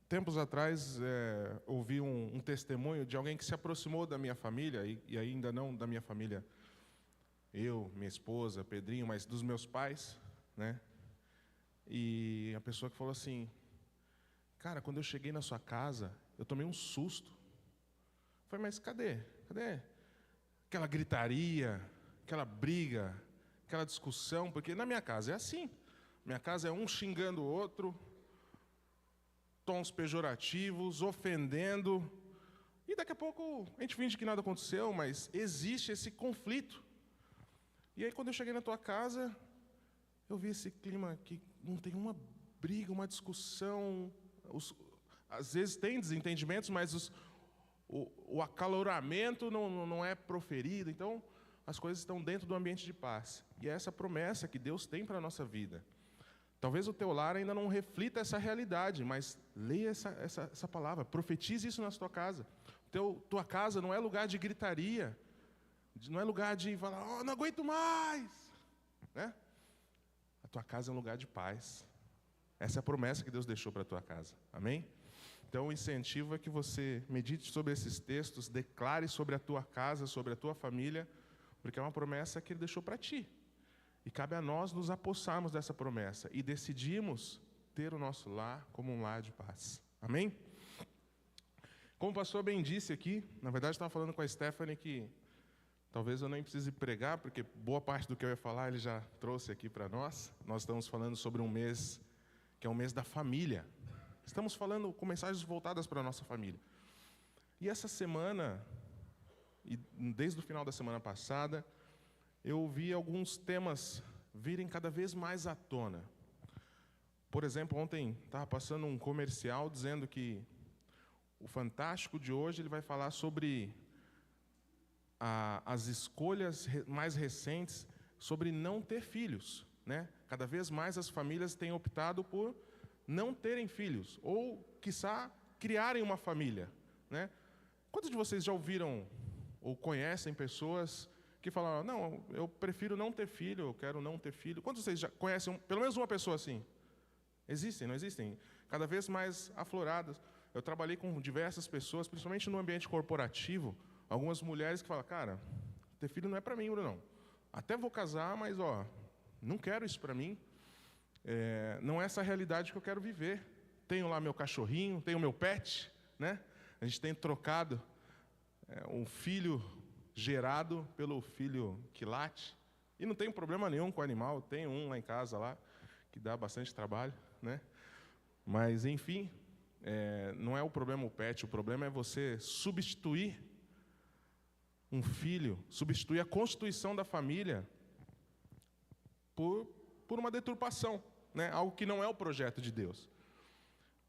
Tempos atrás, ouvi um testemunho de alguém que se aproximou da minha família, e ainda não da minha família, eu, minha esposa, Pedrinho, mas dos meus pais, né? E a pessoa que falou assim: cara, quando eu cheguei na sua casa, eu tomei um susto. Eu falei, mas cadê? Cadê aquela gritaria, aquela briga, aquela discussão? Porque na minha casa é assim. Minha casa é um xingando o outro, tons pejorativos, ofendendo. E daqui a pouco a gente finge que nada aconteceu, mas existe esse conflito. E aí quando eu cheguei na tua casa, eu vi esse clima que não tem uma briga, uma discussão. Às vezes tem desentendimentos, mas o acaloramento não é proferido. Então, as coisas estão dentro do ambiente de paz. E é essa promessa que Deus tem para a nossa vida. Talvez o teu lar ainda não reflita essa realidade, mas leia essa palavra, profetize isso na tua casa. Tua casa não é lugar de gritaria, não é lugar de falar, não aguento mais, né? A tua casa é um lugar de paz. Essa é a promessa que Deus deixou para a tua casa. Amém? Então o incentivo é que você medite sobre esses textos, declare sobre a tua casa, sobre a tua família, porque é uma promessa que Ele deixou para ti. E cabe a nós nos apossarmos dessa promessa e decidimos ter o nosso lar como um lar de paz. Amém? Como o pastor bem disse aqui, na verdade estava falando com a Stephanie que talvez eu nem precise pregar, porque boa parte do que eu ia falar ele já trouxe aqui para nós. Nós estamos falando sobre um mês que é o mês da família. Estamos falando com mensagens voltadas para a nossa família. E essa semana, e desde o final da semana passada, eu vi alguns temas virem cada vez mais à tona. Por exemplo, ontem estava passando um comercial dizendo que o Fantástico de hoje ele vai falar sobre as escolhas mais recentes sobre não ter filhos, né? Cada vez mais as famílias têm optado por não terem filhos, ou, quiçá, criarem uma família, né? Quantos de vocês já ouviram ou conhecem pessoas que falam, não, eu prefiro não ter filho, eu quero não ter filho? Quantos de vocês já conhecem pelo menos uma pessoa assim? Existem, não existem? Cada vez mais afloradas. Eu trabalhei com diversas pessoas, principalmente no ambiente corporativo, algumas mulheres que falam, cara, ter filho não é para mim, Bruno. Até vou casar, mas não quero isso para mim. Não é essa a realidade que eu quero viver. Tenho lá meu cachorrinho, tenho meu pet, né? A gente tem trocado um filho gerado pelo filho que late. E não tem problema nenhum com o animal. Tem um lá em casa lá que dá bastante trabalho, né? Mas enfim, não é o problema o pet. O problema é você substituir um filho, substituir a constituição da família por uma deturpação, né? Algo que não é o projeto de Deus.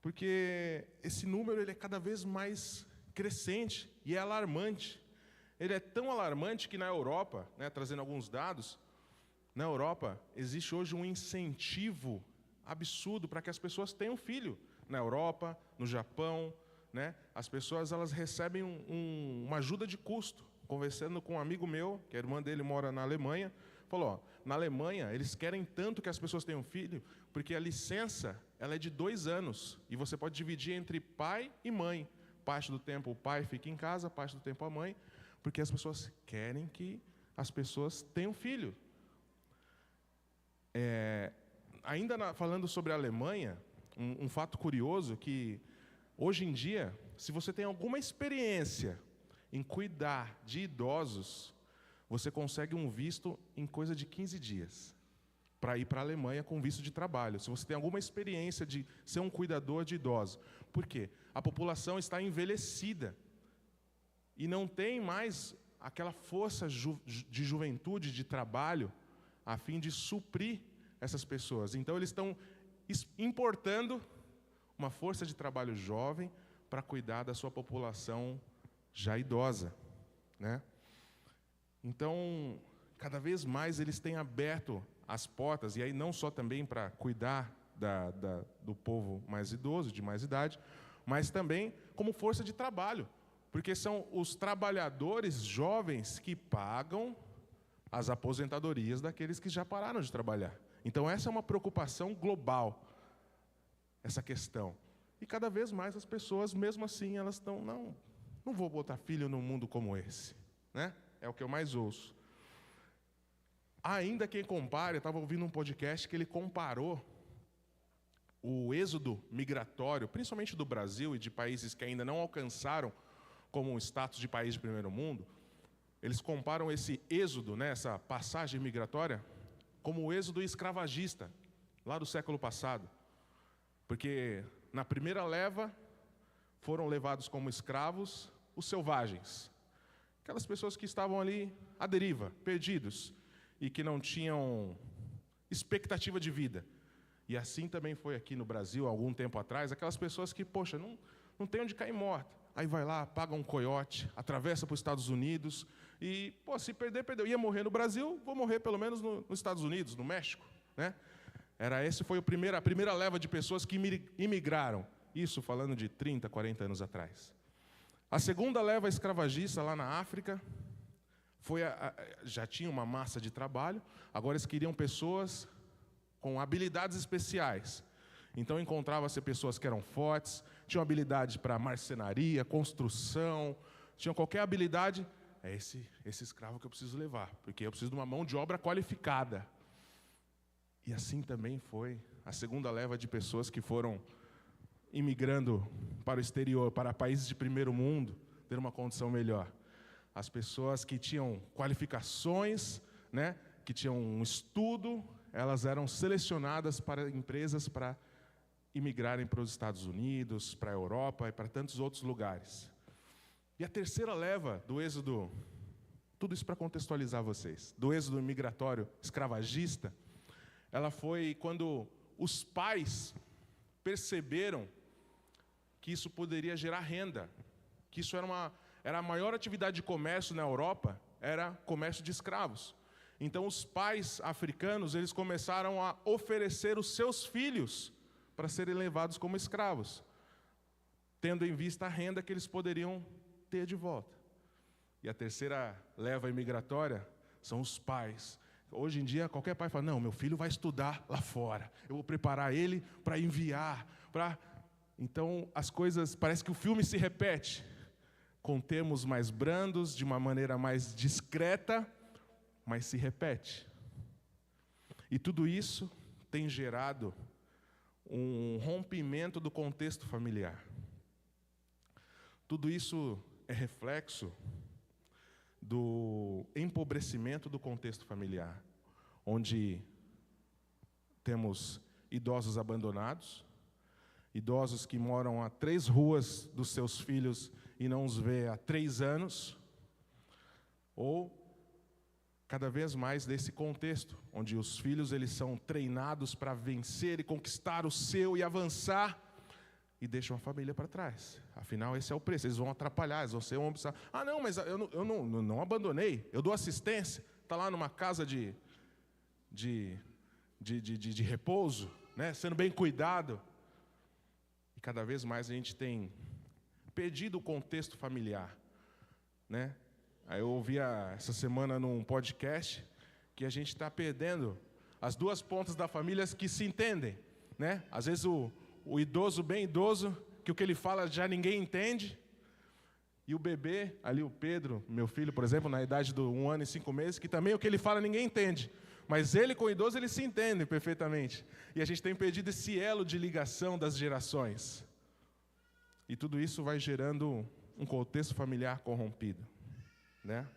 Porque esse número ele é cada vez mais crescente e é alarmante. Ele é tão alarmante que na Europa, né, trazendo alguns dados, na Europa existe hoje um incentivo absurdo para que as pessoas tenham filho. Na Europa, no Japão, né, as pessoas elas recebem uma ajuda de custo. Conversando com um amigo meu, que a irmã dele mora na Alemanha, falou, na Alemanha eles querem tanto que as pessoas tenham filho, porque a licença ela é de 2 anos, e você pode dividir entre pai e mãe. Parte do tempo o pai fica em casa, parte do tempo a mãe, porque as pessoas querem que as pessoas tenham filho. Ainda falando sobre a Alemanha, um fato curioso que, hoje em dia, se você tem alguma experiência em cuidar de idosos, você consegue um visto em coisa de 15 dias para ir para a Alemanha com visto de trabalho. Se você tem alguma experiência de ser um cuidador de idosos. Por quê? A população está envelhecida e não tem mais aquela força de juventude, de trabalho, a fim de suprir essas pessoas. Então eles estão importando uma força de trabalho jovem para cuidar da sua população já idosa, né? Então, cada vez mais eles têm aberto as portas, e aí não só também para cuidar do povo mais idoso, de mais idade, mas também como força de trabalho, porque são os trabalhadores jovens que pagam as aposentadorias daqueles que já pararam de trabalhar. Então essa é uma preocupação global. essa questão. E cada vez mais as pessoas, mesmo assim, elas estão, não vou botar filho num mundo como esse, né? É o que eu mais ouço. Ainda quem compara, eu estava ouvindo um podcast que ele comparou o êxodo migratório, principalmente do Brasil e de países que ainda não alcançaram como um status de país de primeiro mundo. Eles comparam esse êxodo, né, essa passagem migratória, como o êxodo escravagista, lá do século passado. Porque na primeira leva foram levados como escravos os selvagens. Aquelas pessoas que estavam ali à deriva, perdidos, e que não tinham expectativa de vida. E assim também foi aqui no Brasil, há algum tempo atrás, aquelas pessoas que, poxa, não tem onde cair morta. Aí vai lá, paga um coiote, atravessa para os Estados Unidos e, se perder, perdeu. Ia morrer no Brasil, vou morrer pelo menos nos Estados Unidos, no México, né? Esse foi a primeira leva de pessoas que imigraram. Isso falando de 30, 40 anos atrás. A segunda leva escravagista lá na África já tinha uma massa de trabalho, agora eles queriam pessoas com habilidades especiais. Então encontrava-se pessoas que eram fortes, tinham habilidade para marcenaria, construção, tinham qualquer habilidade. É esse escravo que eu preciso levar, porque eu preciso de uma mão de obra qualificada. E assim também foi a segunda leva de pessoas que foram imigrando para o exterior, para países de primeiro mundo, ter uma condição melhor. As pessoas que tinham qualificações, né, que tinham um estudo, elas eram selecionadas para empresas para imigrarem para os Estados Unidos, para a Europa e para tantos outros lugares. E a terceira leva do êxodo, tudo isso para contextualizar vocês, do êxodo migratório escravagista, ela foi quando os pais perceberam que isso poderia gerar renda, que isso era a maior atividade de comércio na Europa, era comércio de escravos. Então os pais africanos, eles começaram a oferecer os seus filhos para serem levados como escravos, tendo em vista a renda que eles poderiam ter de volta. E a terceira leva imigratória são os pais. Hoje em dia, qualquer pai fala, não, meu filho vai estudar lá fora, eu vou preparar ele para enviar. Então, as coisas, parece que o filme se repete, com termos mais brandos, de uma maneira mais discreta, mas se repete. E tudo isso tem gerado um rompimento do contexto familiar. Tudo isso é reflexo do empobrecimento do contexto familiar, onde temos idosos abandonados, idosos que moram a 3 ruas dos seus filhos e não os vê há 3 anos, ou cada vez mais desse contexto, onde os filhos eles são treinados para vencer e conquistar o seu e avançar, e deixam a família para trás. Afinal, esse é o preço. Eles vão atrapalhar, eles vão ser um obstáculo. Ah, não, mas eu não abandonei. Eu dou assistência. Está lá numa casa de repouso, né, sendo bem cuidado. E cada vez mais a gente tem perdido o contexto familiar, né? Aí eu ouvi essa semana num podcast que a gente está perdendo as 2 pontas da família que se entendem, né? Às vezes o idoso, bem idoso, que o que ele fala já ninguém entende. E o bebê, ali o Pedro, meu filho, por exemplo, na idade de 1 ano e 5 meses, que também o que ele fala ninguém entende. Mas ele com o idoso, eles se entendem perfeitamente. E a gente tem perdido esse elo de ligação das gerações. E tudo isso vai gerando um contexto familiar corrompido, né?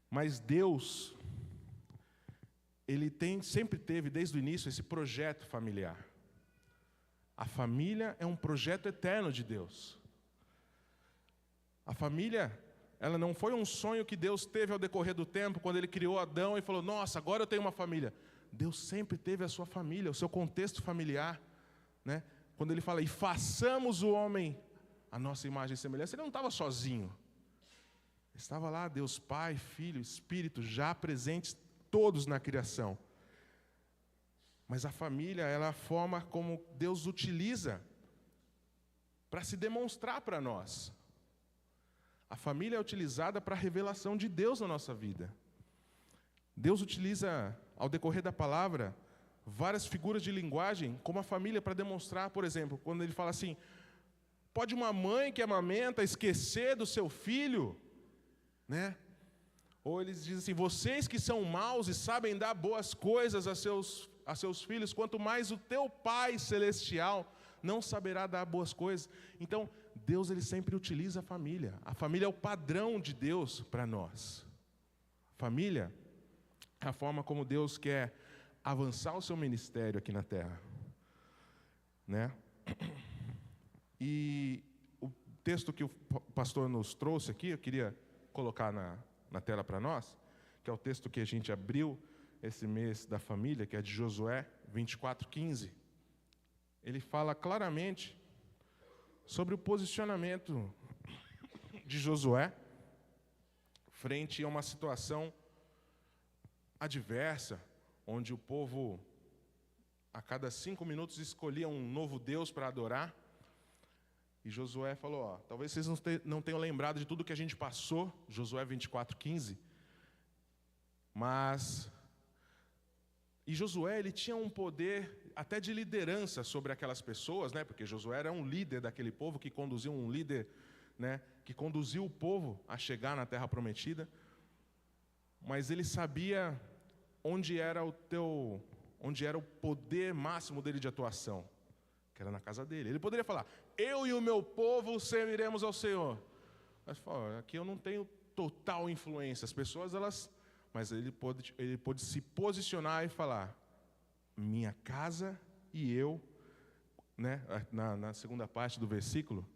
Mas Deus, Ele sempre teve, desde o início, esse projeto familiar. A família é um projeto eterno de Deus. A família, ela não foi um sonho que Deus teve ao decorrer do tempo, quando Ele criou Adão e falou, nossa, agora eu tenho uma família. Deus sempre teve a sua família, o seu contexto familiar, né? Quando Ele fala, e façamos o homem a nossa imagem e semelhança, Ele não estava sozinho. Estava lá Deus Pai, Filho, Espírito, já presentes todos na criação. Mas a família, ela é a forma como Deus utiliza para se demonstrar para nós. A família é utilizada para a revelação de Deus na nossa vida. Deus utiliza, ao decorrer da palavra, várias figuras de linguagem, como a família, para demonstrar, por exemplo, quando ele fala assim, pode uma mãe que amamenta esquecer do seu filho? Né? Ou eles dizem assim, vocês que são maus e sabem dar boas coisas a seus filhos, quanto mais o teu Pai Celestial não saberá dar boas coisas. Então, Deus ele sempre utiliza a família. A família é o padrão de Deus para nós. Família é a forma como Deus quer avançar o seu ministério aqui na terra. Né? E o texto que o pastor nos trouxe aqui, eu queria colocar na tela para nós, que é o texto que a gente abriu esse mês da família, que é de Josué 24:15. Ele fala claramente sobre o posicionamento de Josué frente a uma situação adversa, onde o povo, a cada 5 minutos, escolhia um novo Deus para adorar. E Josué falou, talvez vocês não tenham lembrado de tudo que a gente passou, Josué 24:15, mas... E Josué, ele tinha um poder até de liderança sobre aquelas pessoas, né? Porque Josué era um líder daquele povo, que conduziu um líder, né? Que conduziu o povo a chegar na Terra Prometida. Mas ele sabia onde era o poder máximo dele de atuação, que era na casa dele. Ele poderia falar, eu e o meu povo serviremos ao Senhor. Mas aqui eu não tenho total influência. As pessoas, mas ele pôde se posicionar e falar, minha casa e eu, né? Na segunda parte do versículo,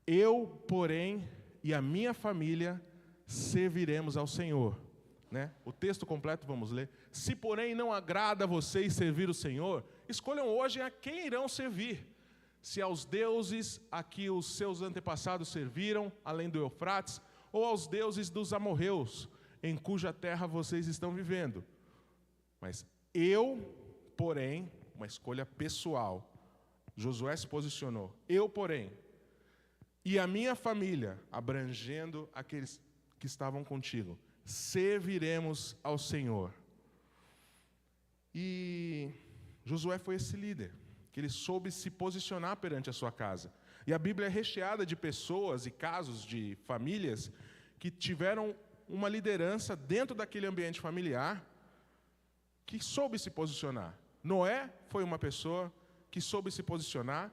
eu, porém, e a minha família serviremos ao Senhor. Né? O texto completo vamos ler. Se, porém, não agrada a vocês servir o Senhor, escolham hoje a quem irão servir. Se aos deuses a que os seus antepassados serviram, além do Eufrates, ou aos deuses dos amorreus, em cuja terra vocês estão vivendo. Mas eu, porém, uma escolha pessoal, Josué se posicionou, eu, porém, e a minha família, abrangendo aqueles que estavam contigo, serviremos ao Senhor. E Josué foi esse líder, que ele soube se posicionar perante a sua casa. E a Bíblia é recheada de pessoas e casos de famílias que tiveram uma liderança dentro daquele ambiente familiar que soube se posicionar. Noé foi uma pessoa que soube se posicionar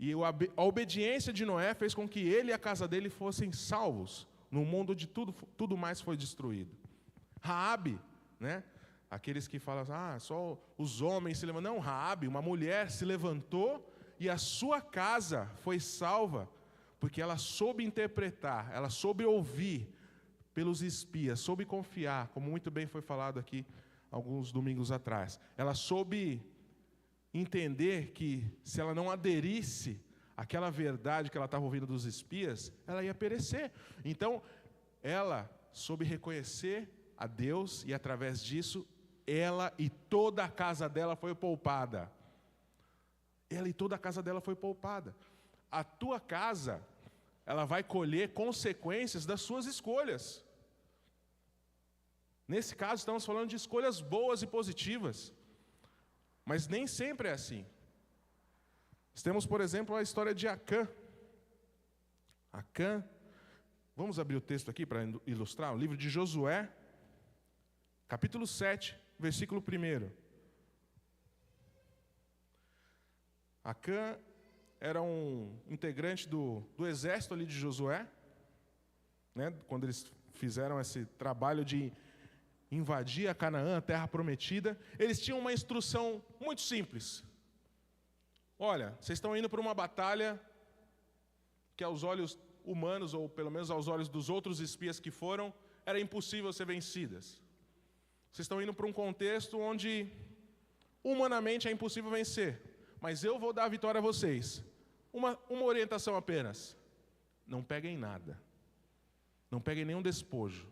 e a obediência de Noé fez com que ele e a casa dele fossem salvos num mundo onde tudo mais foi destruído. Raabe, né? Aqueles que falam, só os homens se levantam. Não, Raabe, uma mulher se levantou e a sua casa foi salva porque ela soube interpretar, ela soube ouvir pelos espias, soube confiar, como muito bem foi falado aqui alguns domingos atrás. Ela soube entender que se ela não aderisse àquela verdade que ela estava ouvindo dos espias, ela ia perecer. Então, ela soube reconhecer a Deus e através disso, ela e toda a casa dela foi poupada. Ela e toda a casa dela foi poupada. A tua casa, ela vai colher consequências das suas escolhas. Nesse caso, estamos falando de escolhas boas e positivas. Mas nem sempre é assim. Nós temos, por exemplo, a história de Acã. Acã, vamos abrir o texto aqui para ilustrar, o livro de Josué, capítulo 7, versículo 1. Acã era um integrante do exército ali de Josué, né, quando eles fizeram esse trabalho de invadir a Canaã, a terra prometida. Eles tinham uma instrução muito simples. Olha, vocês estão indo para uma batalha que aos olhos humanos, ou pelo menos aos olhos dos outros espias que foram, era impossível ser vencidas. Vocês estão indo para um contexto onde humanamente é impossível vencer, mas eu vou dar a vitória a vocês. Uma orientação apenas: não peguem nada, não peguem nenhum despojo,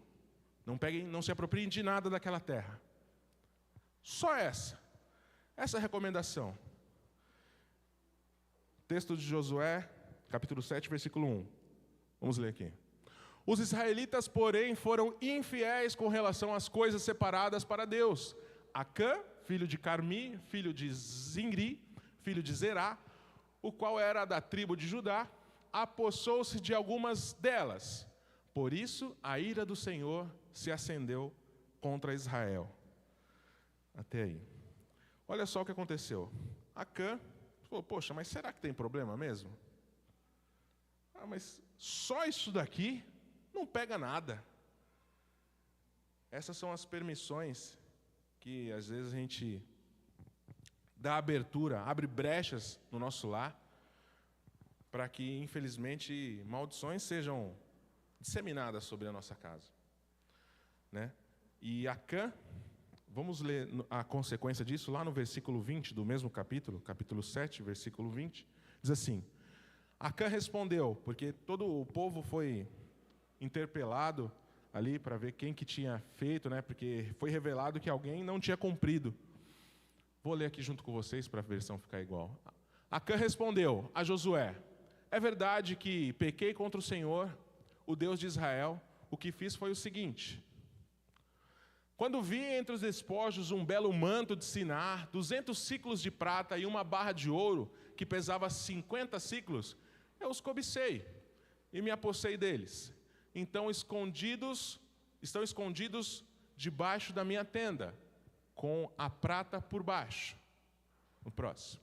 não se apropriem de nada daquela terra. Só essa recomendação. Texto de Josué, capítulo 7, versículo 1. Vamos ler aqui. Os israelitas, porém, foram infiéis com relação às coisas separadas para Deus. Acã filho de Carmi, filho de Zimri, filho de Zerá, o qual era da tribo de Judá, apossou-se de algumas delas. Por isso, a ira do Senhor se acendeu contra Israel. Até aí. Olha só o que aconteceu. Acã falou, poxa, mas será que tem problema mesmo? Mas só isso daqui não pega nada. Essas são as permissões que às vezes a gente dá abertura, abre brechas no nosso lar, para que, infelizmente, maldições sejam disseminadas sobre a nossa casa. Né? E Acã, vamos ler a consequência disso lá no versículo 20 do mesmo capítulo, capítulo 7, versículo 20, diz assim, Acã respondeu, porque todo o povo foi interpelado ali para ver quem que tinha feito, né? Porque foi revelado que alguém não tinha cumprido. Vou ler aqui junto com vocês para a versão ficar igual. Acã respondeu a Josué, é verdade que pequei contra o Senhor, o Deus de Israel, o que fiz foi o seguinte, quando vi entre os despojos um belo manto de Sinar, 200 ciclos de prata e uma barra de ouro, que pesava 50 ciclos, eu os cobicei e me apossei deles. Então estão escondidos debaixo da minha tenda, com a prata por baixo. O próximo.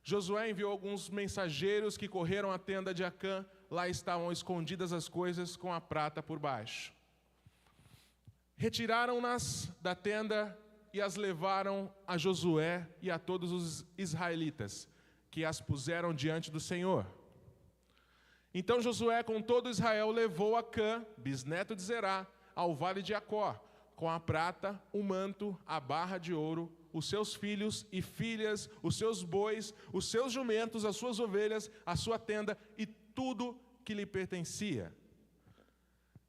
Josué enviou alguns mensageiros que correram à tenda de Acã, lá estavam escondidas as coisas com a prata por baixo. Retiraram-nas da tenda e as levaram a Josué e a todos os israelitas, que as puseram diante do Senhor. Então Josué com todo Israel levou Acã, bisneto de Zerá, ao vale de Acor, com a prata, o manto, a barra de ouro, os seus filhos e filhas, os seus bois, os seus jumentos, as suas ovelhas, a sua tenda e tudo que lhe pertencia.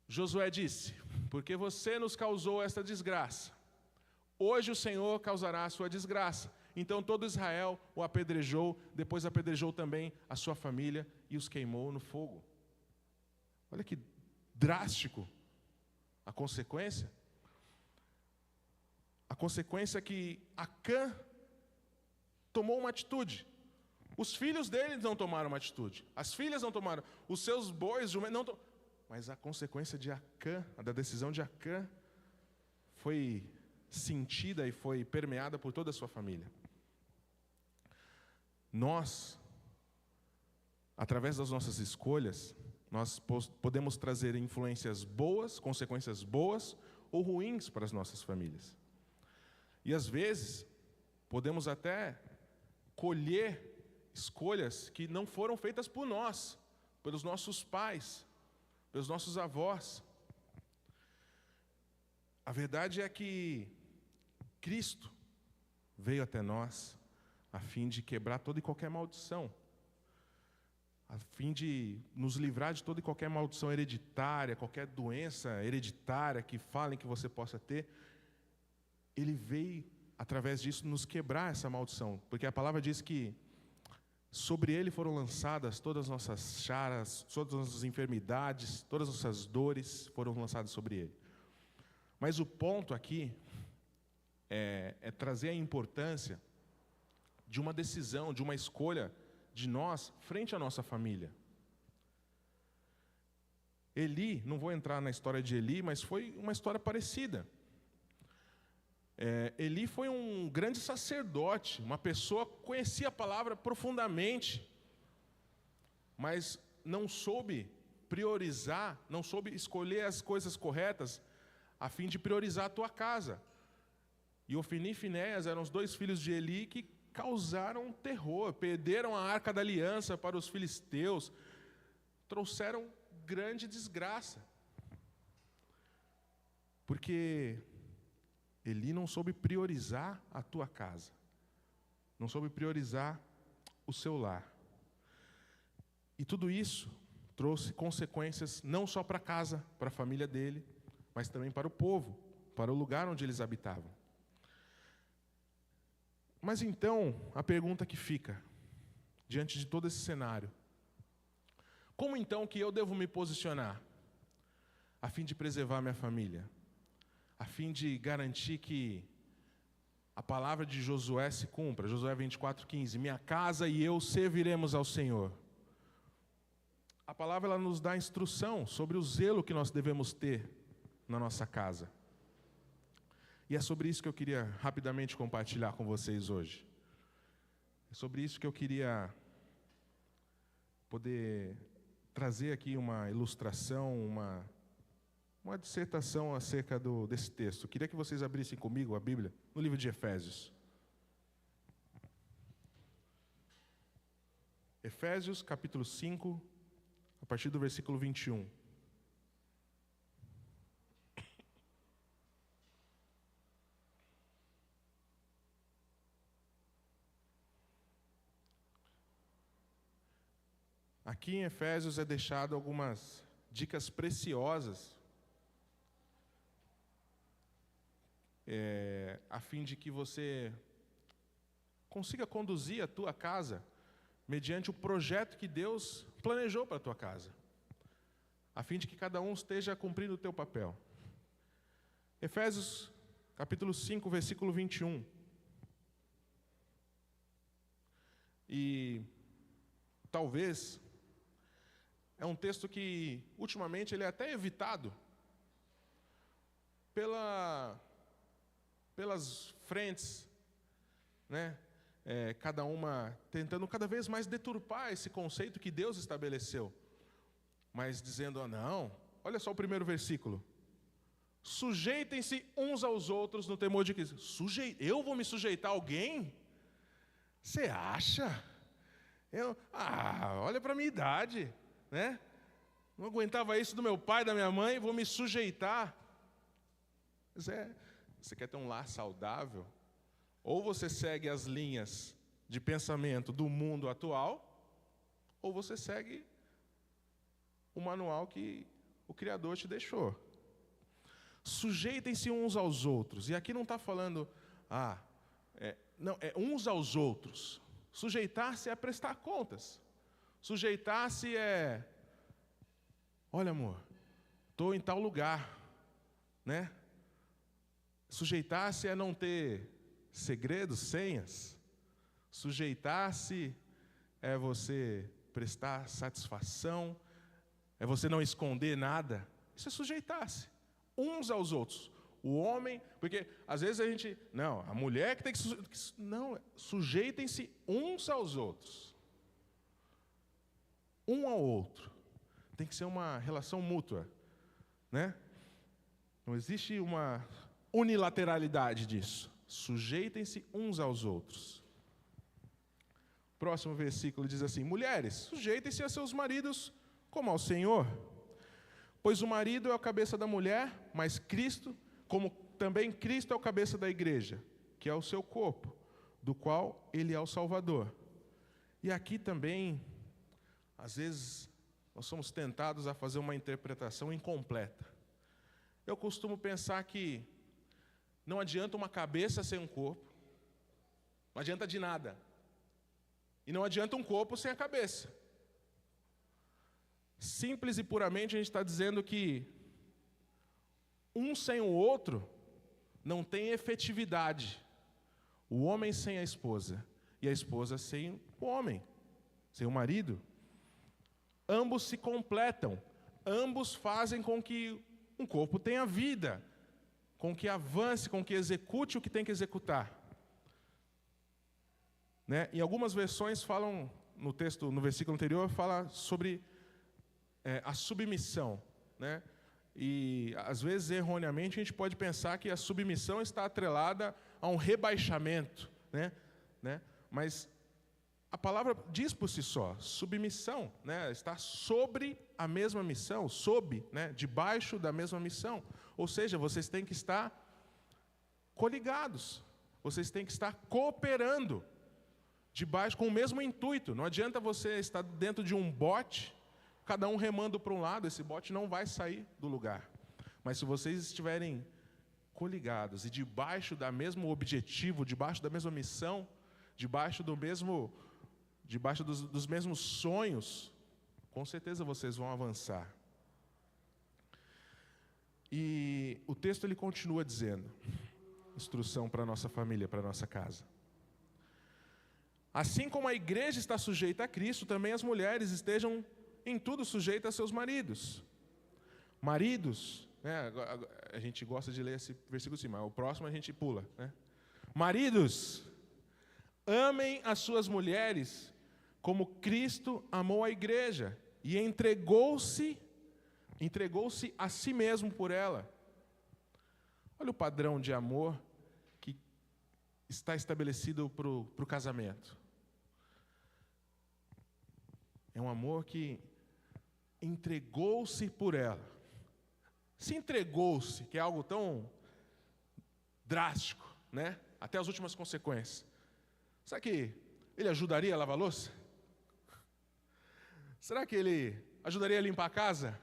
Josué disse, porque você nos causou esta desgraça, hoje o Senhor causará a sua desgraça. Então todo Israel o apedrejou, depois apedrejou também a sua família e os queimou no fogo. Olha que drástico a consequência. A consequência é que Acã tomou uma atitude. Os filhos dele não tomaram uma atitude. As filhas não tomaram. Os seus bois não tomaram. Mas a consequência de Acã, da decisão de Acã, foi sentida e foi permeada por toda a sua família. Nós, através das nossas escolhas, nós podemos trazer influências boas, consequências boas ou ruins para as nossas famílias. E às vezes, podemos até colher escolhas que não foram feitas por nós, pelos nossos pais, pelos nossos avós. A verdade é que Cristo veio até nós a fim de quebrar toda e qualquer maldição, a fim de nos livrar de toda e qualquer maldição hereditária, qualquer doença hereditária que falem que você possa ter. Ele veio, através disso, nos quebrar essa maldição, porque a palavra diz que sobre ele foram lançadas todas as nossas chagas, todas as nossas enfermidades, todas as nossas dores foram lançadas sobre ele. Mas o ponto aqui é trazer a importância de uma decisão, de uma escolha de nós frente à nossa família. Eli, não vou entrar na história de Eli, mas foi uma história parecida. Eli foi um grande sacerdote, uma pessoa que conhecia a palavra profundamente, mas não soube priorizar, não soube escolher as coisas corretas a fim de priorizar a tua casa. E Ofni e Finéias eram os dois filhos de Eli que causaram terror, perderam a arca da aliança para os filisteus, trouxeram grande desgraça. Porque Eli não soube priorizar a tua casa, não soube priorizar o seu lar. E tudo isso trouxe consequências não só para a casa, para a família dele, mas também para o povo, para o lugar onde eles habitavam. Mas então, a pergunta que fica, diante de todo esse cenário, como então que eu devo me posicionar, a fim de preservar minha família, a fim de garantir que a palavra de Josué se cumpra. Josué 24:15. Minha casa e eu serviremos ao Senhor. A palavra ela nos dá instrução sobre o zelo que nós devemos ter na nossa casa. E é sobre isso que eu queria rapidamente compartilhar com vocês hoje. É sobre isso que eu queria poder trazer aqui uma ilustração, uma dissertação acerca desse texto. Eu queria que vocês abrissem comigo a Bíblia no livro de Efésios. Efésios, capítulo 5, a partir do versículo 21. Aqui em Efésios é deixado algumas dicas preciosas a fim de que você consiga conduzir a tua casa mediante o projeto que Deus planejou para a tua casa, a fim de que cada um esteja cumprindo o teu papel. Efésios, capítulo 5, versículo 21. E talvez é um texto que, ultimamente, ele é até evitado pelas frentes, né? Cada uma tentando cada vez mais deturpar esse conceito que Deus estabeleceu. Mas dizendo, não, olha só o primeiro versículo. Sujeitem-se uns aos outros no temor de Cristo. Eu vou me sujeitar a alguém? Você acha? Olha para a minha idade, né? Não aguentava isso do meu pai, da minha mãe, vou me sujeitar. Você quer ter um lar saudável? Ou você segue as linhas de pensamento do mundo atual, ou você segue o manual que o Criador te deixou. Sujeitem-se uns aos outros. E aqui não está falando, uns aos outros. Sujeitar-se é prestar contas. Sujeitar-se é, olha amor, estou em tal lugar, né? Sujeitar-se é não ter segredos, senhas. Sujeitar-se é você prestar satisfação, é você não esconder nada. Isso é sujeitar-se uns aos outros. O homem, porque às vezes a gente, não, a mulher que tem que não, sujeitem-se uns aos outros. Um ao outro. Tem que ser uma relação mútua, né? Não existe uma unilateralidade disso. Sujeitem-se uns aos outros. Próximo versículo diz assim: mulheres, sujeitem-se a seus maridos como ao Senhor. Pois o marido é a cabeça da mulher, mas Cristo, como também Cristo é o cabeça da igreja, que é o seu corpo, do qual ele é o Salvador. E aqui também, às vezes, nós somos tentados a fazer uma interpretação incompleta. Eu costumo pensar que não adianta uma cabeça sem um corpo, não adianta de nada. E não adianta um corpo sem a cabeça. Simples e puramente a gente está dizendo que um sem o outro não tem efetividade. O homem sem a esposa e a esposa sem o homem, sem o marido. Ambos se completam, ambos fazem com que um corpo tenha vida, com que avance, com que execute o que tem que executar. Né? Em algumas versões falam, no texto, no versículo anterior, fala sobre a submissão, né? E às vezes, erroneamente, a gente pode pensar que a submissão está atrelada a um rebaixamento, né? Mas a palavra diz por si só, submissão, né? Está sobre a mesma missão, sob, né? Debaixo da mesma missão. Ou seja, vocês têm que estar coligados, vocês têm que estar cooperando, debaixo com o mesmo intuito. Não adianta você estar dentro de um bote, cada um remando para um lado, esse bote não vai sair do lugar. Mas se vocês estiverem coligados e debaixo do mesmo objetivo, debaixo da mesma missão, debaixo dos mesmos sonhos, com certeza vocês vão avançar. E o texto ele continua dizendo: instrução para a nossa família, para a nossa casa. Assim como a igreja está sujeita a Cristo, também as mulheres estejam em tudo sujeitas a seus maridos. Maridos, né, a gente gosta de ler esse versículo assim, mas o próximo a gente pula, né? Maridos, amem as suas mulheres como Cristo amou a igreja e entregou-se a si mesmo por ela. Olha o padrão de amor que está estabelecido para o casamento. É um amor que entregou-se por ela. Se entregou-se, que é algo tão drástico, né? Até as últimas consequências. Será que ele ajudaria a lavar a louça? Será que ele ajudaria a limpar a casa?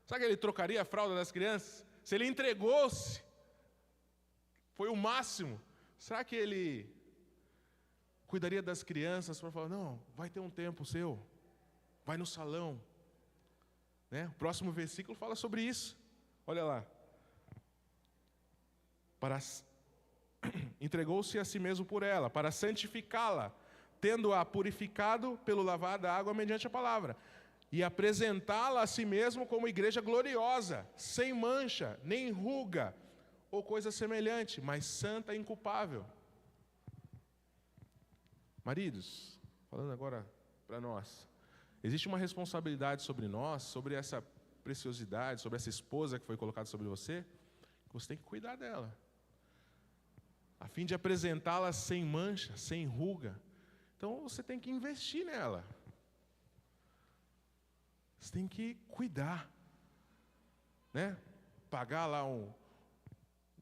Será que ele trocaria a fralda das crianças? Se ele entregou-se, foi o máximo. Será que ele cuidaria das crianças para falar, não, vai ter um tempo seu, vai no salão, né? O próximo versículo fala sobre isso. Olha lá. Entregou-se a si mesmo por ela, para santificá-la, tendo-a purificado pelo lavar da água mediante a palavra, e apresentá-la a si mesmo como igreja gloriosa, sem mancha, nem ruga, ou coisa semelhante, mas santa e inculpável. Maridos, falando agora para nós, existe uma responsabilidade sobre nós, sobre essa preciosidade, sobre essa esposa que foi colocada sobre você, que você tem que cuidar dela, a fim de apresentá-la sem mancha, sem ruga. Então você tem que investir nela. Você tem que cuidar, né? Pagar lá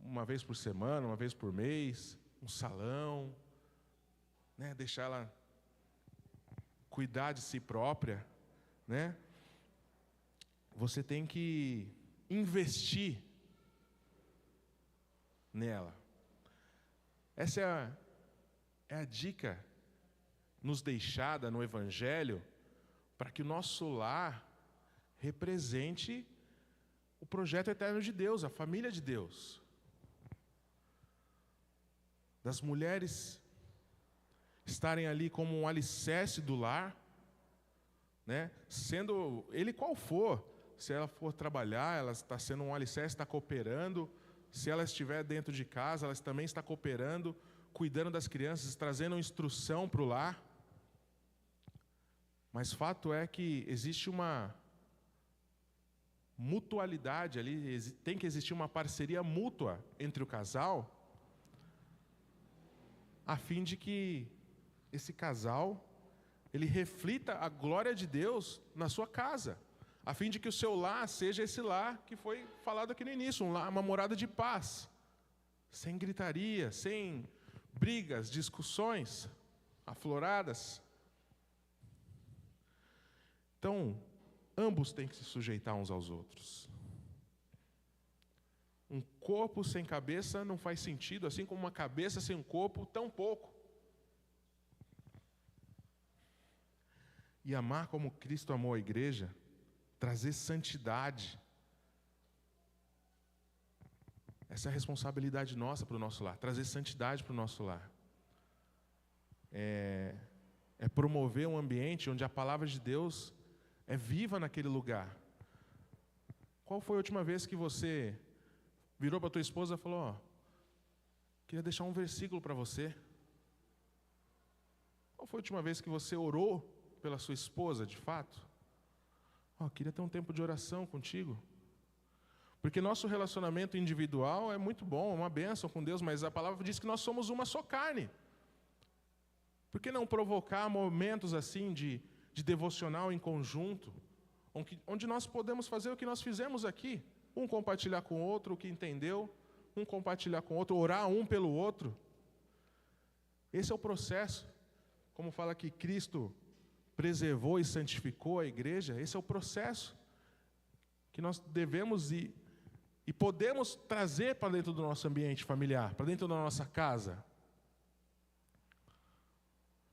uma vez por semana, uma vez por mês, um salão, né? Deixar ela cuidar de si própria, né? Você tem que investir nela. Essa é a dica nos deixada no Evangelho para que o nosso lar represente o projeto eterno de Deus, a família de Deus. Das mulheres estarem ali como um alicerce do lar, né? Sendo ele qual for, se ela for trabalhar, ela está sendo um alicerce, está cooperando. Se ela estiver dentro de casa, ela também está cooperando, cuidando das crianças, trazendo instrução para o lar. Mas fato é que existe uma mutualidade ali, tem que existir uma parceria mútua entre o casal, a fim de que esse casal ele reflita a glória de Deus na sua casa, a fim de que o seu lar seja esse lar que foi falado aqui no início, um lar, uma morada de paz, sem gritaria, sem brigas, discussões afloradas. Então, ambos têm que se sujeitar uns aos outros. Um corpo sem cabeça não faz sentido, assim como uma cabeça sem um corpo, tão pouco. E amar como Cristo amou a igreja, trazer santidade. Essa é a responsabilidade nossa para o nosso lar, trazer santidade para o nosso lar. É promover um ambiente onde a palavra de Deus é viva naquele lugar. Qual foi a última vez que você virou para a tua esposa e falou, queria deixar um versículo para você? Qual foi a última vez que você orou pela sua esposa, de fato? Queria ter um tempo de oração contigo. Porque nosso relacionamento individual é muito bom, é uma bênção com Deus, mas a palavra diz que nós somos uma só carne. Por que não provocar momentos assim de devocional em conjunto, onde nós podemos fazer o que nós fizemos aqui, um compartilhar com o outro o que entendeu, um compartilhar com o outro, orar um pelo outro. Esse é o processo. Como fala que Cristo preservou e santificou a igreja, esse é o processo que nós devemos e podemos trazer para dentro do nosso ambiente familiar, para dentro da nossa casa.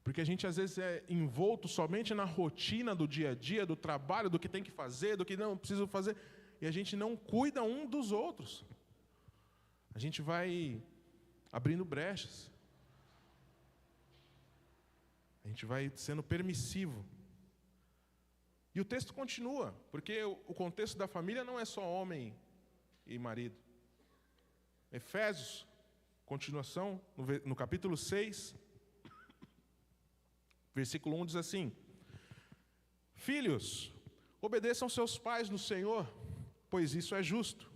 Porque a gente às vezes é envolto somente na rotina do dia a dia, do trabalho, do que tem que fazer, do que não precisa fazer, e a gente não cuida um dos outros. A gente vai abrindo brechas. A gente vai sendo permissivo. E o texto continua, porque o contexto da família não é só homem e marido. Efésios, continuação, no capítulo 6, versículo 1 diz assim: Filhos, obedeçam seus pais no Senhor, pois isso é justo.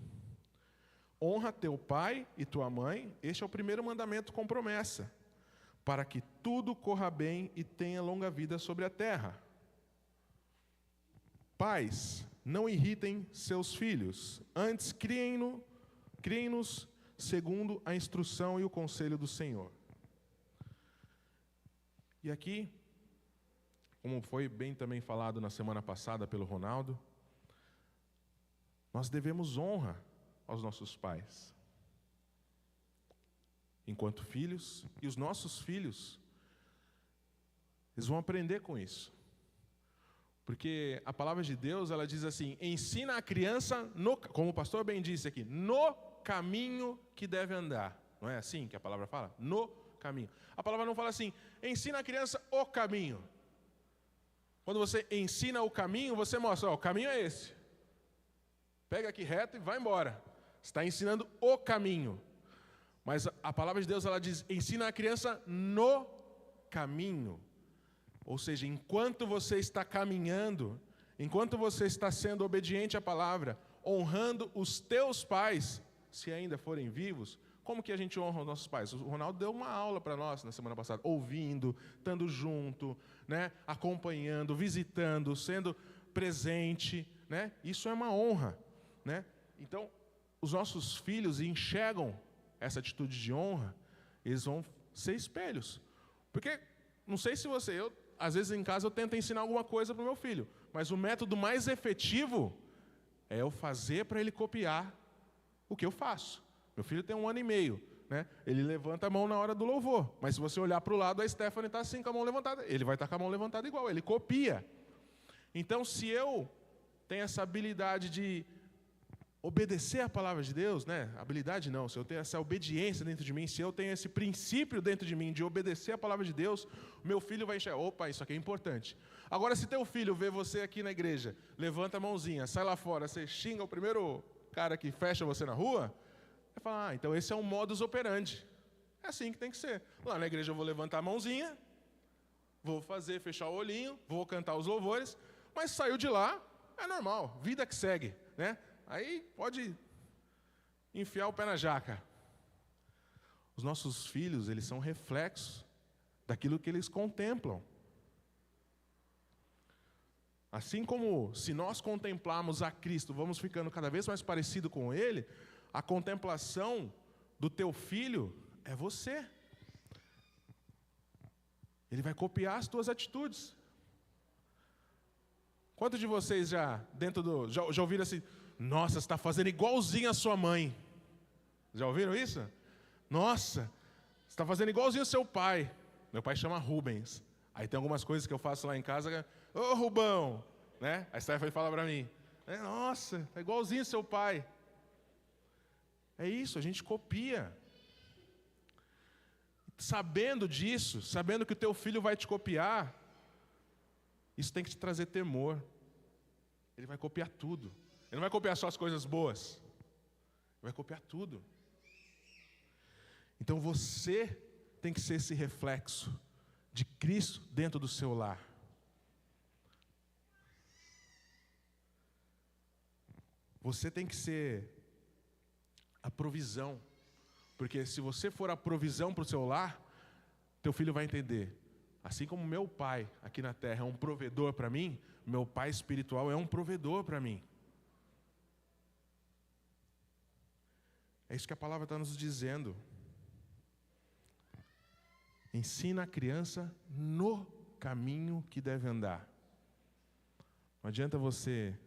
Honra teu pai e tua mãe, este é o primeiro mandamento com promessa, para que tudo corra bem e tenha longa vida sobre a terra. Pais, não irritem seus filhos, antes criem-nos segundo a instrução e o conselho do Senhor. E aqui, como foi bem também falado na semana passada pelo Ronaldo, nós devemos honra aos nossos pais, enquanto filhos, e os nossos filhos, eles vão aprender com isso. Porque a palavra de Deus, ela diz assim, ensina a criança, como o pastor bem disse aqui, no caminho que deve andar. Não é assim que a palavra fala? No caminho. A palavra não fala assim, ensina a criança o caminho. Quando você ensina o caminho, você mostra, ó, o caminho é esse. Pega aqui reto e vai embora. Você está ensinando o caminho. Mas a palavra de Deus, ela diz, ensina a criança no caminho. Ou seja, enquanto você está caminhando, enquanto você está sendo obediente à palavra, honrando os teus pais, se ainda forem vivos, como que a gente honra os nossos pais? O Ronaldo deu uma aula para nós na semana passada, ouvindo, estando junto, né, acompanhando, visitando, sendo presente, né? Isso é uma honra, né? Então, os nossos filhos enxergam essa atitude de honra, eles vão ser espelhos. Porque, não sei se às vezes em casa eu tento ensinar alguma coisa para o meu filho, mas o método mais efetivo é eu fazer para ele copiar o que eu faço. Meu filho tem 1 ano e meio, né? Ele levanta a mão na hora do louvor, mas se você olhar para o lado, a Stephanie está assim com a mão levantada, ele vai estar com a mão levantada igual, ele copia. Então, se eu tenho essa habilidade de obedecer a palavra de Deus, né? Habilidade não, se eu tenho essa obediência dentro de mim, se eu tenho esse princípio dentro de mim de obedecer a palavra de Deus, meu filho vai enxergar, opa, isso aqui é importante. Agora, se teu filho vê você aqui na igreja, levanta a mãozinha, sai lá fora, você xinga o primeiro cara que fecha você na rua, vai falar, então esse é um modus operandi. É assim que tem que ser. Lá na igreja eu vou levantar a mãozinha, vou fechar o olhinho, vou cantar os louvores, mas saiu de lá, é normal, vida que segue, né? Aí pode enfiar o pé na jaca. Os nossos filhos, eles são reflexos daquilo que eles contemplam. Assim como se nós contemplarmos a Cristo, vamos ficando cada vez mais parecido com Ele, a contemplação do teu filho é você. Ele vai copiar as tuas atitudes. Quantos de vocês já ouviram assim, nossa, você está fazendo igualzinho a sua mãe? Já ouviram isso? Nossa, você está fazendo igualzinho ao seu pai. Meu pai chama Rubens. Aí tem algumas coisas que eu faço lá em casa, ô Rubão, né? A Stephanie fala para mim, nossa, está igualzinho ao seu pai. É isso, a gente copia. Sabendo disso, sabendo que o teu filho vai te copiar, isso tem que te trazer temor. Ele vai copiar tudo. Ele não vai copiar só as coisas boas. Ele vai copiar tudo. Então você tem que ser esse reflexo de Cristo dentro do seu lar. Você tem que ser a provisão. Porque se você for a provisão para o seu lar, teu filho vai entender. Assim como meu pai aqui na terra é um provedor para mim, meu pai espiritual é um provedor para mim. É isso que a palavra está nos dizendo. Ensina a criança no caminho que deve andar. Não adianta você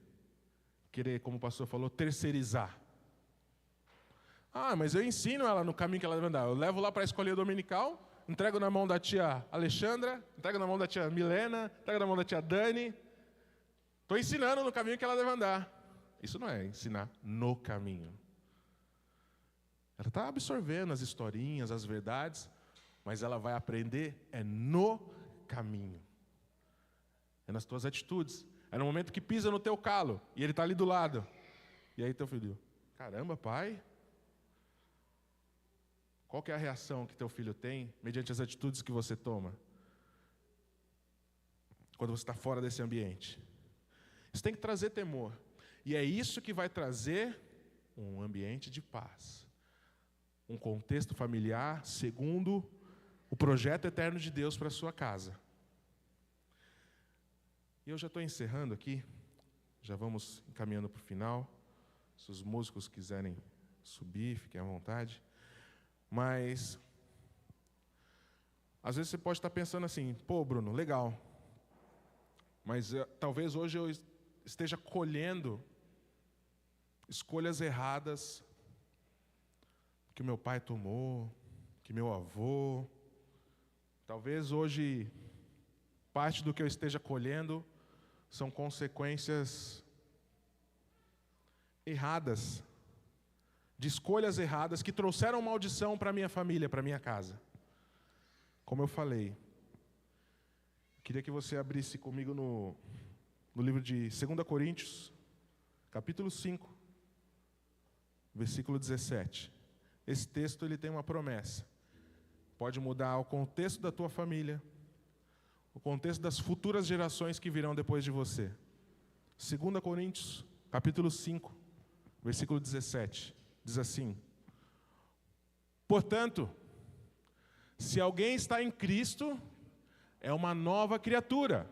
querer, como o pastor falou, terceirizar. Ah, mas eu ensino ela no caminho que ela deve andar. Eu levo lá para a escolinha dominical, entrego na mão da tia Alexandra, entrego na mão da tia Milena, entrego na mão da tia Dani. Estou ensinando no caminho que ela deve andar. Isso não é ensinar no caminho. Ela está absorvendo as historinhas, as verdades, mas ela vai aprender no caminho. É nas tuas atitudes. É no momento que pisa no teu calo e ele está ali do lado. E aí teu filho, caramba, pai. Qual que é a reação que teu filho tem mediante as atitudes que você toma? Quando você está fora desse ambiente. Isso tem que trazer temor. E é isso que vai trazer um ambiente de paz. Um contexto familiar segundo o projeto eterno de Deus para a sua casa. E eu já estou encerrando aqui. Já vamos encaminhando para o final. Se os músicos quiserem subir, fiquem à vontade. Mas, às vezes você pode estar pensando assim, pô, Bruno, legal. Mas talvez hoje eu esteja colhendo escolhas erradas que meu pai tomou, que meu avô. Talvez hoje parte do que eu esteja colhendo são consequências erradas, de escolhas erradas que trouxeram maldição para minha família, para minha casa. Como eu falei, queria que você abrisse comigo no livro de 2 Coríntios, capítulo 5, versículo 17. Esse texto ele tem uma promessa. Pode mudar o contexto da tua família, o contexto das futuras gerações que virão depois de você. 2 Coríntios, capítulo 5, versículo 17. Diz assim: portanto, se alguém está em Cristo, é uma nova criatura.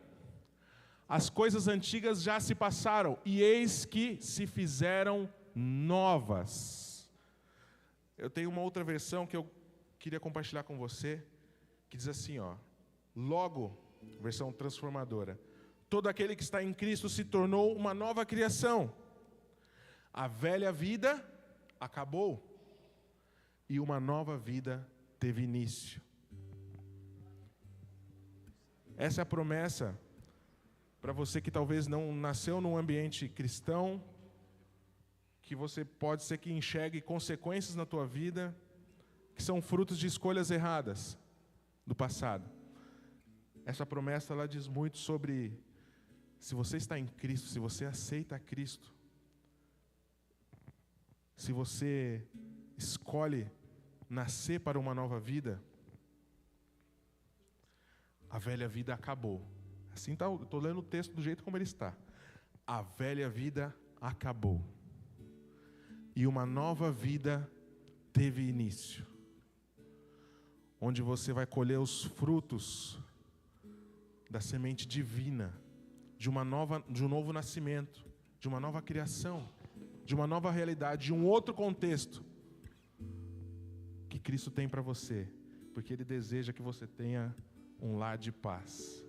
As coisas antigas já se passaram, e eis que se fizeram novas. Eu tenho uma outra versão que eu queria compartilhar com você, que diz assim, logo, versão transformadora, todo aquele que está em Cristo se tornou uma nova criação. A velha vida acabou, e uma nova vida teve início. Essa é a promessa para você que talvez não nasceu num ambiente cristão, que você pode ser que enxergue consequências na tua vida, que são frutos de escolhas erradas do passado. Essa promessa ela diz muito sobre, se você está em Cristo, se você aceita Cristo, se você escolhe nascer para uma nova vida, a velha vida acabou. Assim tá, estou lendo o texto do jeito como ele está. A velha vida acabou. E uma nova vida teve início. Onde você vai colher os frutos da semente divina, de um novo nascimento, de uma nova criação, de uma nova realidade, de um outro contexto que Cristo tem para você, porque Ele deseja que você tenha um lar de paz.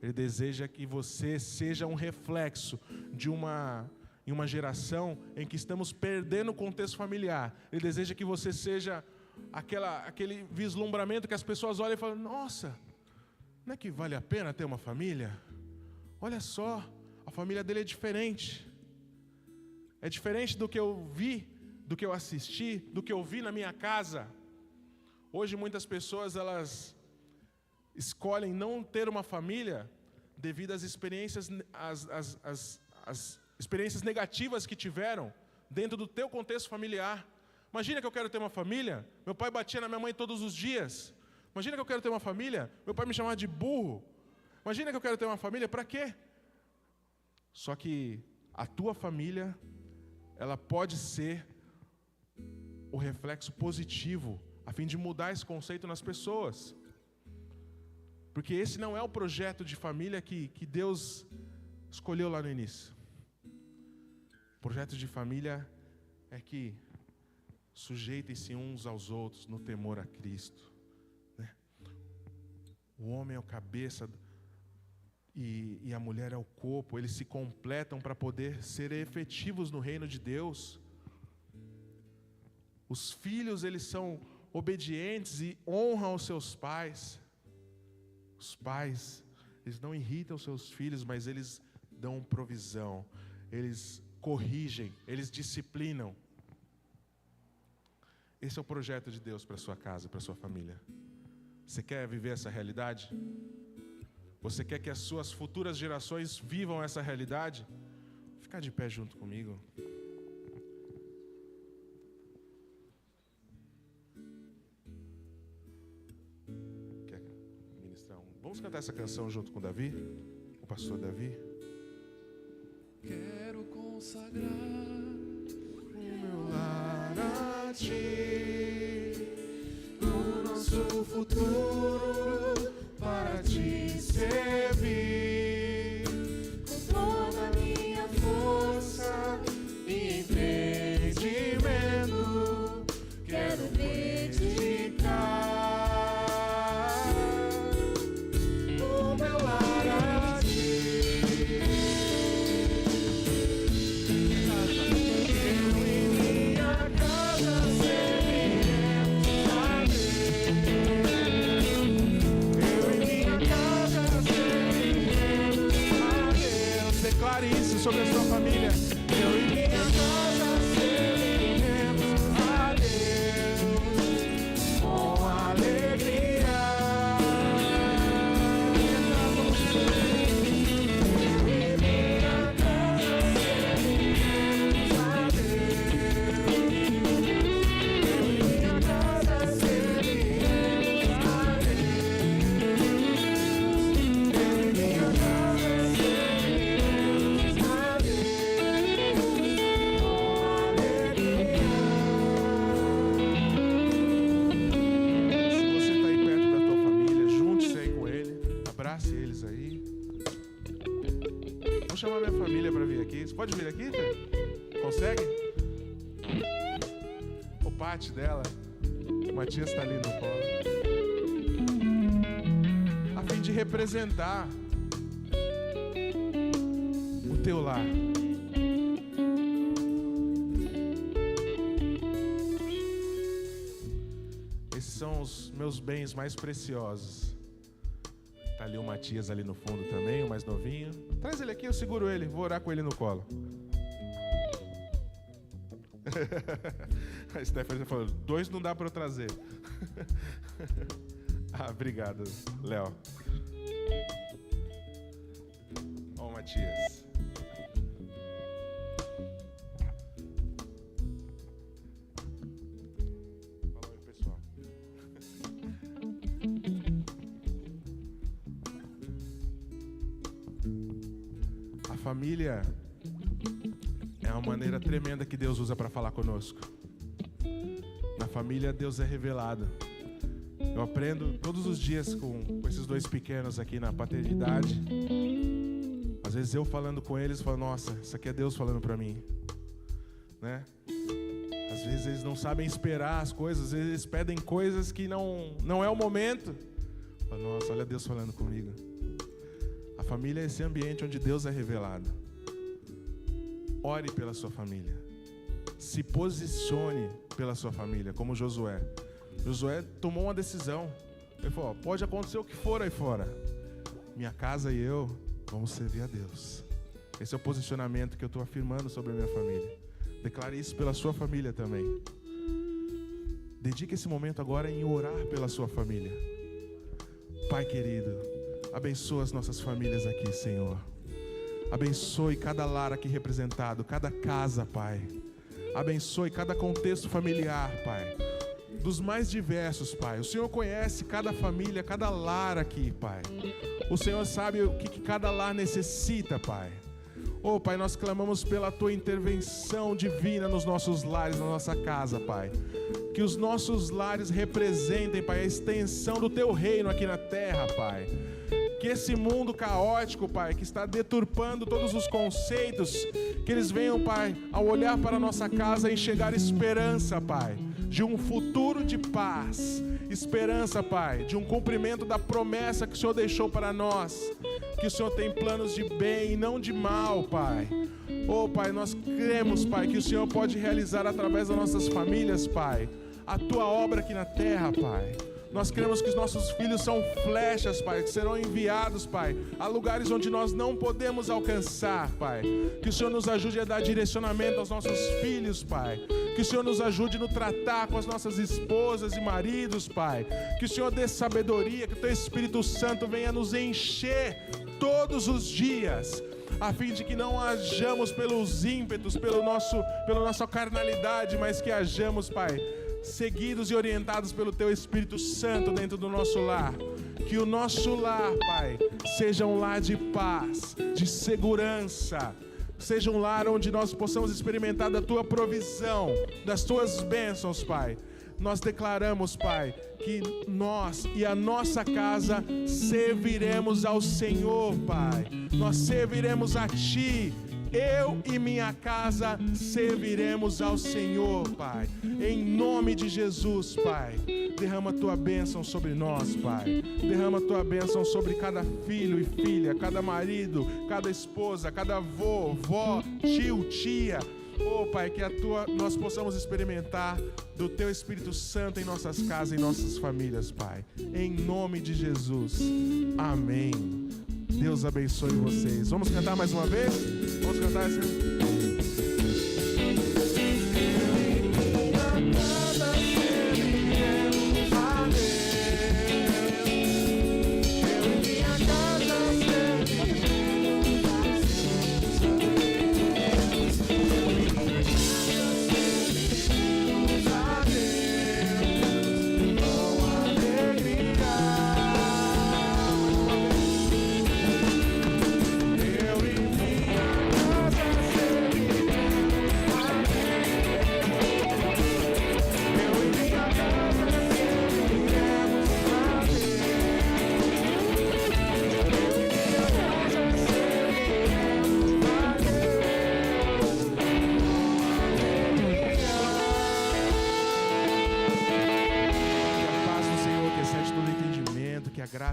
Ele deseja que você seja um reflexo em uma geração em que estamos perdendo o contexto familiar. Ele deseja que você seja aquele vislumbramento que as pessoas olham e falam, nossa, não é que vale a pena ter uma família? Olha só, a família dele é diferente. É diferente do que eu vi, do que eu assisti, do que eu vi na minha casa. Hoje muitas pessoas elas escolhem não ter uma família devido às experiências, as experiências negativas que tiveram dentro do teu contexto familiar. Imagina que eu quero ter uma família, meu pai batia na minha mãe todos os dias. Imagina que eu quero ter uma família, meu pai me chamava de burro. Imagina que eu quero ter uma família, para quê? Só que a tua família, ela pode ser o reflexo positivo, a fim de mudar esse conceito nas pessoas. Porque esse não é o projeto de família que Deus escolheu lá no início. O projeto de família é que sujeitem-se uns aos outros no temor a Cristo. Né? O homem é o cabeça e a mulher é o corpo. Eles se completam para poder ser efetivos no reino de Deus. Os filhos, eles são obedientes e honram os seus pais. Os pais, eles não irritam seus filhos, mas eles dão provisão, eles corrigem, eles disciplinam. Esse é o projeto de Deus para a sua casa, para a sua família. Você quer viver essa realidade? Você quer que as suas futuras gerações vivam essa realidade? Vou ficar de pé junto comigo. Quer ministrar um? Vamos cantar essa canção junto com o Davi? O pastor Davi? Quero consagrar o meu lar a ti, o nosso futuro para te servir, com toda a minha força e entendimento, quero dedicar o meu lar a ti. Declare isso sobre a sua família. Eu e minha casa serviremos a Deus com alegria. Eu e minha casa serviremos a Deus. Eu e minha casa serviremos a Deus. Eu e minha casa chamar minha família para vir aqui. Você pode vir aqui, Fê? Consegue? O Pati dela, o Matias está ali no colo. A fim de representar o teu lar. Esses são os meus bens mais preciosos. Tá ali o Matias ali no fundo também, o mais novinho. Traz ele aqui, eu seguro ele. Vou orar com ele no colo. A Stephanie falou, 2 não dá para eu trazer. Obrigado, Léo. Ó o Matias. Fala aí, pessoal. A família é uma maneira tremenda que Deus usa para falar conosco. Na família, Deus é revelado. Eu aprendo todos os dias com esses 2 pequenos aqui na paternidade. Às vezes eu falando com eles, falo, nossa, isso aqui é Deus falando para mim, né? Às vezes eles não sabem esperar as coisas, às vezes eles pedem coisas que não é o momento. Eu falo, nossa, olha Deus falando comigo. A família é esse ambiente onde Deus é revelado. Ore pela sua família. Se posicione pela sua família, como Josué. Josué tomou uma decisão. Ele falou, pode acontecer o que for aí fora. Minha casa e eu vamos servir a Deus. Esse é o posicionamento que eu estou afirmando sobre a minha família. Declare isso pela sua família também. Dedique esse momento agora em orar pela sua família. Pai querido, abençoa as nossas famílias aqui, Senhor. Abençoe cada lar aqui representado, cada casa, Pai. Abençoe cada contexto familiar, Pai. Dos mais diversos, Pai. O Senhor conhece cada família, cada lar aqui, Pai. O Senhor sabe o que cada lar necessita, Pai. Oh, Pai, nós clamamos pela Tua intervenção divina nos nossos lares, na nossa casa, Pai. Que os nossos lares representem, Pai, a extensão do Teu reino aqui na terra, Pai. Que esse mundo caótico, Pai, que está deturpando todos os conceitos, que eles venham, Pai, ao olhar para a nossa casa, enxergar esperança, Pai, de um futuro de paz. Esperança, Pai, de um cumprimento da promessa que o Senhor deixou para nós. Que o Senhor tem planos de bem e não de mal, Pai. Oh, Pai, nós cremos, Pai, que o Senhor pode realizar através das nossas famílias, Pai, a Tua obra aqui na terra, Pai. Nós cremos que os nossos filhos são flechas, Pai, que serão enviados, Pai, a lugares onde nós não podemos alcançar, Pai. Que o Senhor nos ajude a dar direcionamento aos nossos filhos, Pai. Que o Senhor nos ajude no tratar com as nossas esposas e maridos, Pai. Que o Senhor dê sabedoria, que o Teu Espírito Santo venha nos encher todos os dias, a fim de que não hajamos pelos ímpetos, pela nossa carnalidade, mas que hajamos, Pai, seguidos e orientados pelo Teu Espírito Santo dentro do nosso lar. Que o nosso lar, Pai, seja um lar de paz, de segurança, seja um lar onde nós possamos experimentar da Tua provisão, das Tuas bênçãos, Pai. Nós declaramos, Pai, que nós e a nossa casa serviremos ao Senhor, Pai. Nós serviremos a Ti. Eu e minha casa serviremos ao Senhor, Pai. Em nome de Jesus, Pai. Derrama a Tua bênção sobre nós, Pai. Derrama a Tua bênção sobre cada filho e filha, cada marido, cada esposa, cada avô, vó, tio, tia. Oh, Pai, que nós possamos experimentar do Teu Espírito Santo em nossas casas, em nossas famílias, Pai. Em nome de Jesus. Amém. Deus abençoe vocês. Vamos cantar mais uma vez? Vamos cantar assim.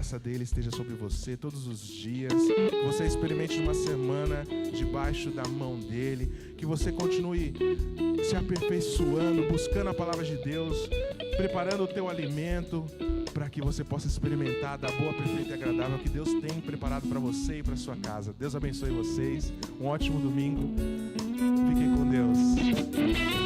graça dele esteja sobre você todos os dias, que você experimente uma semana debaixo da mão dele, que você continue se aperfeiçoando, buscando a palavra de Deus, preparando o teu alimento, para que você possa experimentar da boa, perfeita e agradável que Deus tem preparado para você e para sua casa. Deus abençoe vocês, um ótimo domingo, fiquem com Deus.